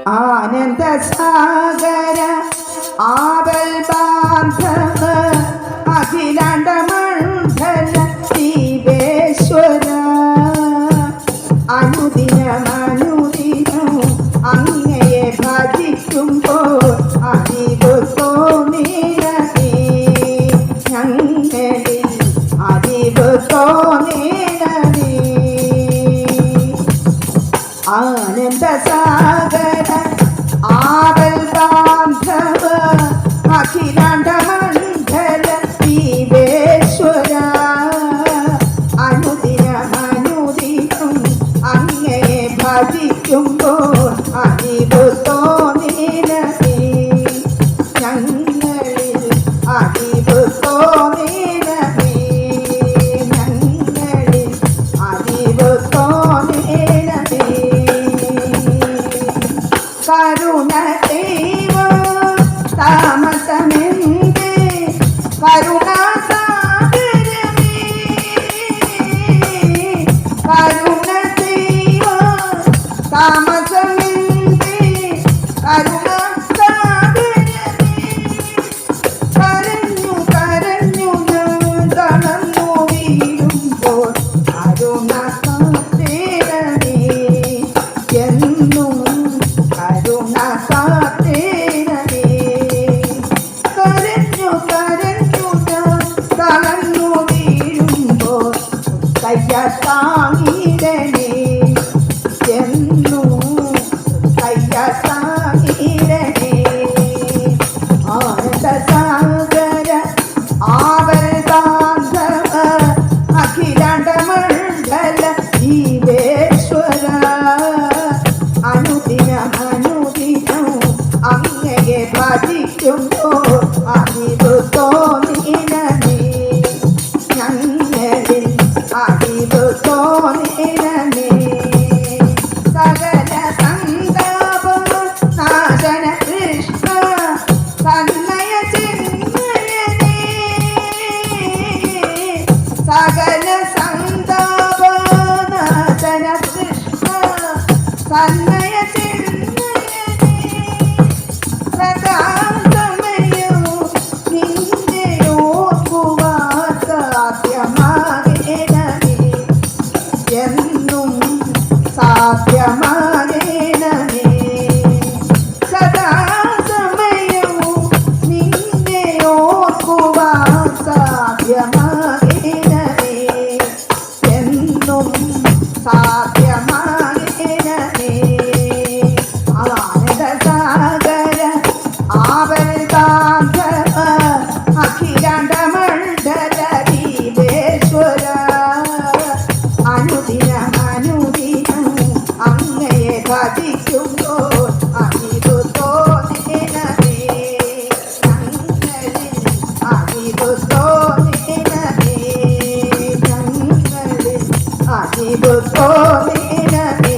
ആനന്ദ സാഗര ആവൽ ബാന്ധവ അഖിലാണ്ട മണ്ഡല ദീപേശ്വര അനുദിനമനുദിനം അങ്ങയെ ഭജിക്കുമ്പോൾ അറിവ് തോന്നിടേ ഞങ്ങളിൽ അറിവ് തോന്നിടേ ആനന്ദ സാഗര ആവൽ ബാന്ധവ അഖിലാണ്ട മണ്ഡല ദീപേശ്വര അനുദിനമനുദിനം അങ്ങയെ ഭജിക്കുമ്പോൾ അറിവ് തോന്നിടേ ഞങ്ങളിൽ അറിവ് തോന്നിടേ ഞങ്ങളിൽ അറിവ് തോന്നിടേ കരുണ ദൈവ താമസമെന്തേ കരുണാസാഗരമേ കരുണ ദൈവ താമസമെന്തേ കരുണാസാഗരമേ കരഞ്ഞു കരഞ്ഞു ഞാൻ തളർന്നു വീഴുമ്പോൾ കരുണ കാത്തേടമേ എന്നും കരുണ കാത്തേടമേ കരഞ്ഞു കരഞ്ഞു ഞാൻ തളർന്നു വീഴുമ്പോൾ കയ്യ താങ്ങിടണേ എന്നും കയ്യ താങ്ങിടണേ ആനന്ദ സാഗര ആവൽ ബാന്ധവ അഖിലാണ്ട മണ്ഡല ദീപേശ്വര അനുദിനമനുദിനം അങ്ങയെ ഭജിക്കുമ്പോൾ അറിവ് തോന്നിടേ ഞങ്ങളിൽ അറിവ് തോന്നിടേ സകല സന്താപ നാശന കൃഷ്ണ സന്നയ ചിന്മയനേ സകല സന്താപ നാശന കൃഷ്ണ സന്നയ ചിന്മയനേ സദാസമയം നിന്നെ ഓർക്കുവാൻ സാധ്യമാകേണമേ എന്നും സാധ്യമാകേണമേ സദാസമയവും നിന്നെ ഓർക്കുവാൻ സാധ്യമാകേണമേ എന്നും സാധ്യമാകേണമേ ആനന്ദ സാഗര ആവൽ ബാന്ധവ അഖിലാണ്ട മണ്ഡല ദീപേശ്വര അനുദിനമനുദിനം അങ്ങയെ ഭജിക്കുമ്പോൾ അറിവ് തോന്നിടേ ഞങ്ങളിൽ അറിവ് തോന്നിടേ ഞങ്ങളിൽ അറിവ് തോന്നിടേ